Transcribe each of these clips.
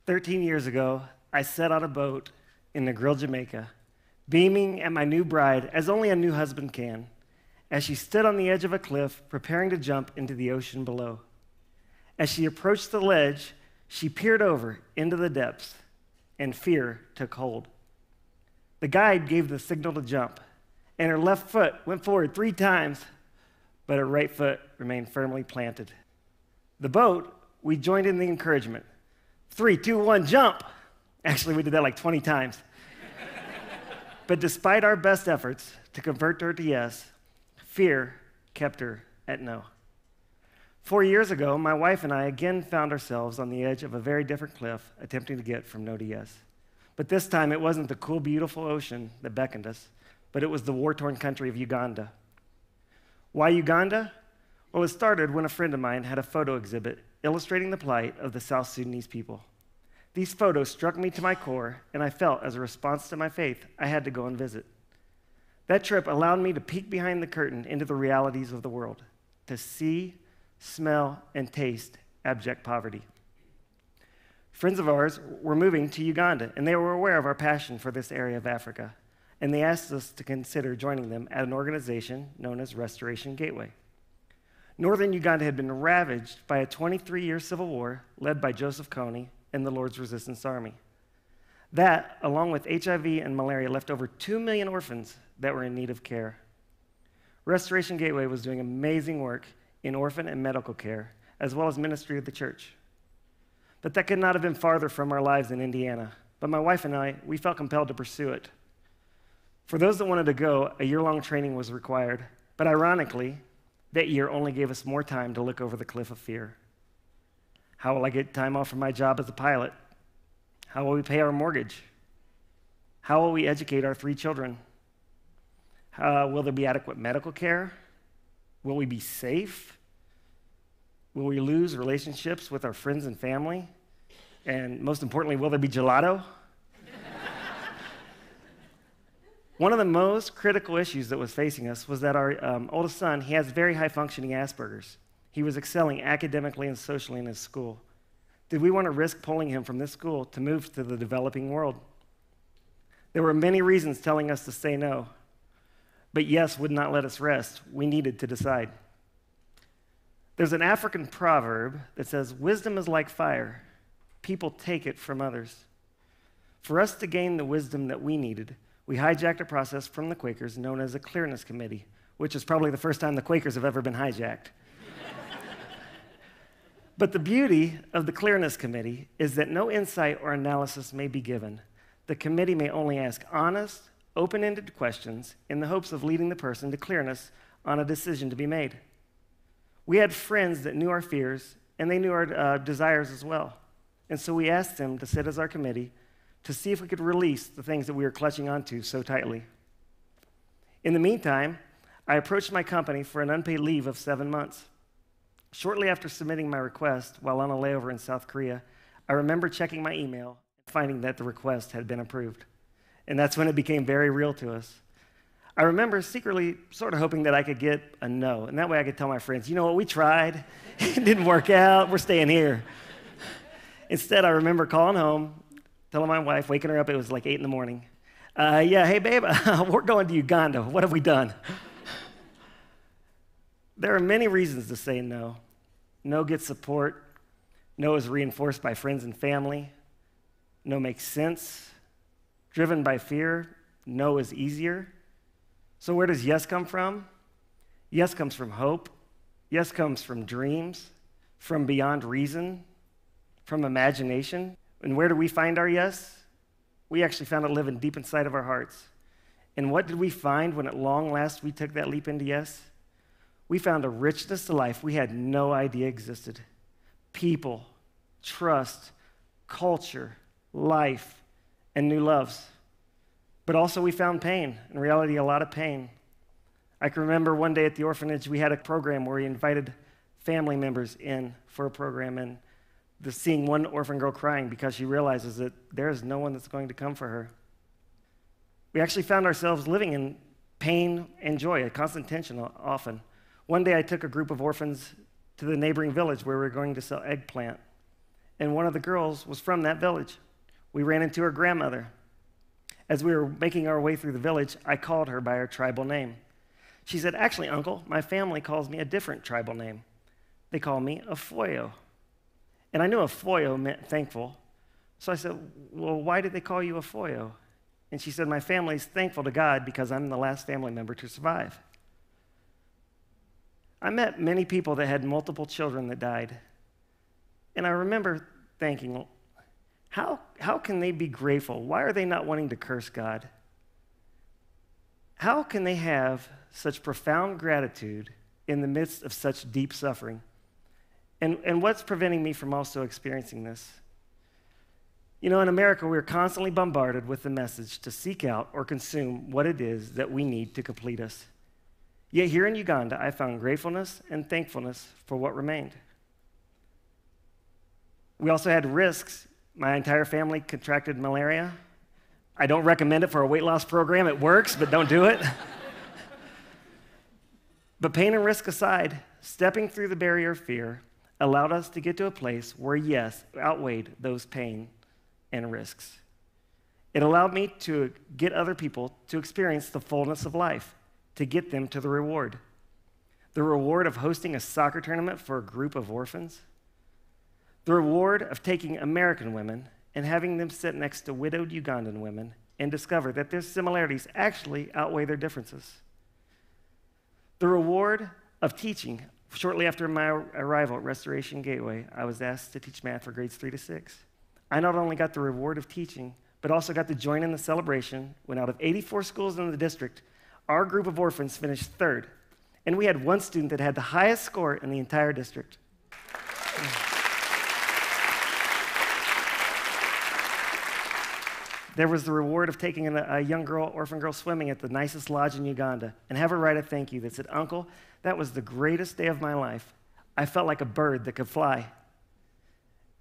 "13 years ago, I set on a boat in Negril, Jamaica, beaming at my new bride as only a new husband can, as she stood on the edge of a cliff preparing to jump into the ocean below. As she approached the ledge, she peered over into the depths, and fear took hold. The guide gave the signal to jump, and her left foot went forward 3 times, but her right foot remained firmly planted. The boat, we joined in the encouragement. 3, 2, 1, jump! Actually, we did that like 20 times. But despite our best efforts to convert her to yes, fear kept her at no. 4 years ago, my wife and I again found ourselves on the edge of a very different cliff, attempting to get from no to yes. But this time, it wasn't the cool, beautiful ocean that beckoned us, but it was the war-torn country of Uganda. Why Uganda? Well, it started when a friend of mine had a photo exhibit illustrating the plight of the South Sudanese people. These photos struck me to my core, and I felt, as a response to my faith, I had to go and visit. That trip allowed me to peek behind the curtain into the realities of the world, to see, smell, and taste abject poverty. Friends of ours were moving to Uganda, and they were aware of our passion for this area of Africa, and they asked us to consider joining them at an organization known as Restoration Gateway. Northern Uganda had been ravaged by a 23-year civil war led by Joseph Kony and the Lord's Resistance Army. That, along with HIV and malaria, left over 2 million orphans that were in need of care. Restoration Gateway was doing amazing work in orphan and medical care, as well as ministry of the church. But that could not have been farther from our lives in Indiana. But my wife and I, we felt compelled to pursue it. For those that wanted to go, a year-long training was required. But ironically, that year only gave us more time to look over the cliff of fear. How will I get time off from my job as a pilot? How will we pay our mortgage? How will we educate our 3 children? Will there be adequate medical care? Will we be safe? Will we lose relationships with our friends and family? And most importantly, will there be gelato? One of the most critical issues that was facing us was that our oldest son, he has very high-functioning Asperger's. He was excelling academically and socially in his school. Did we want to risk pulling him from this school to move to the developing world? There were many reasons telling us to say no, but yes would not let us rest. We needed to decide. There's an African proverb that says, "Wisdom is like fire. People take it from others." For us to gain the wisdom that we needed, we hijacked a process from the Quakers known as a clearness committee, which is probably the first time the Quakers have ever been hijacked. But the beauty of the clearness committee is that no insight or analysis may be given. The committee may only ask honest, open-ended questions in the hopes of leading the person to clearness on a decision to be made. We had friends that knew our fears, and they knew our desires as well. And so we asked them to sit as our committee to see if we could release the things that we were clutching onto so tightly. In the meantime, I approached my company for an unpaid leave of 7 months. Shortly after submitting my request while on a layover in South Korea, I remember checking my email and finding that the request had been approved. And that's when it became very real to us. I remember secretly sort of hoping that I could get a no, and that way I could tell my friends, you know what, we tried, it didn't work out, we're staying here. Instead, I remember calling home, telling my wife, waking her up, it was like 8 in the morning. Yeah, hey babe, we're going to Uganda, what have we done? There are many reasons to say no. No gets support. No is reinforced by friends and family. No makes sense. Driven by fear, no is easier. So where does yes come from? Yes comes from hope. Yes comes from dreams, from beyond reason, from imagination. And where do we find our yes? We actually found it living deep inside of our hearts. And what did we find when at long last we took that leap into yes? We found a richness to life we had no idea existed. People, trust, culture, life, and new loves. But also we found pain, in reality, a lot of pain. I can remember one day at the orphanage, we had a program where we invited family members in for a program, and seeing one orphan girl crying because she realizes that there is no one that's going to come for her. We actually found ourselves living in pain and joy, a constant tension often. One day I took a group of orphans to the neighboring village where we were going to sell eggplant, and one of the girls was from that village. We ran into her grandmother. As we were making our way through the village, I called her by her tribal name. She said, "Actually, Uncle, my family calls me a different tribal name. They call me Afoyo." And I knew Afoyo meant thankful. So I said, "Well, why did they call you Afoyo?" And she said, "My family's thankful to God because I'm the last family member to survive." I met many people that had multiple children that died. And I remember thinking, how can they be grateful? Why are they not wanting to curse God? How can they have such profound gratitude in the midst of such deep suffering? And what's preventing me from also experiencing this? You know, in America, we're constantly bombarded with the message to seek out or consume what it is that we need to complete us. Yet here in Uganda, I found gratefulness and thankfulness for what remained. We also had risks. My entire family contracted malaria. I don't recommend it for a weight loss program. It works, but don't do it. But pain and risk aside, stepping through the barrier of fear allowed us to get to a place where yes outweighed those pain and risks. It allowed me to get other people to experience the fullness of life, to get them to the reward. The reward of hosting a soccer tournament for a group of orphans. The reward of taking American women and having them sit next to widowed Ugandan women and discover that their similarities actually outweigh their differences. The reward of teaching. Shortly after my arrival at Restoration Gateway, I was asked to teach math for grades 3 to 6. I not only got the reward of teaching, but also got to join in the celebration when out of 84 schools in the district, our group of orphans finished third. And we had one student that had the highest score in the entire district. There was the reward of taking a young girl, orphan girl, swimming at the nicest lodge in Uganda and have her write a thank you that said, "Uncle, that was the greatest day of my life. I felt like a bird that could fly."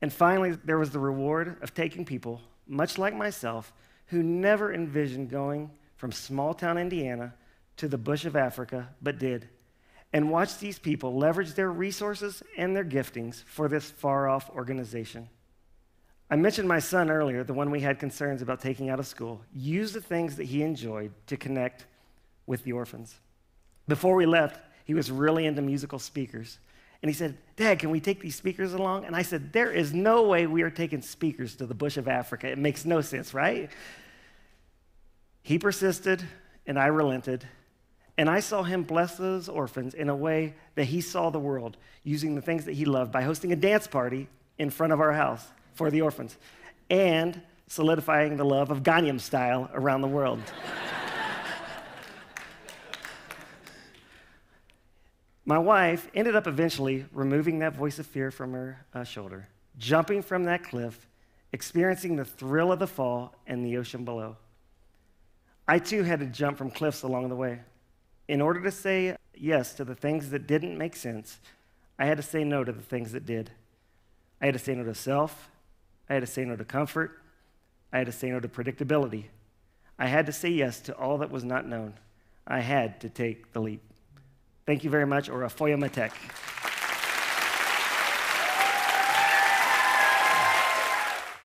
And finally, there was the reward of taking people, much like myself, who never envisioned going from small-town Indiana to the bush of Africa, but did, and watch these people leverage their resources and their giftings for this far-off organization. I mentioned my son earlier, the one we had concerns about taking out of school, used the things that he enjoyed to connect with the orphans. Before we left, he was really into musical speakers. And he said, "Dad, can we take these speakers along?" And I said, "There is no way we are taking speakers to the bush of Africa. It makes no sense, right?" He persisted, and I relented. And I saw him bless those orphans in a way that he saw the world, using the things that he loved by hosting a dance party in front of our house for the orphans, and solidifying the love of Gangnam style around the world. My wife ended up eventually removing that voice of fear from her shoulder, jumping from that cliff, experiencing the thrill of the fall and the ocean below. I too had to jump from cliffs along the way. In order to say yes to the things that didn't make sense, I had to say no to the things that did. I had to say no to self. I had to say no to comfort. I had to say no to predictability. I had to say yes to all that was not known. I had to take the leap. Thank you very much, or Afoyo Matek.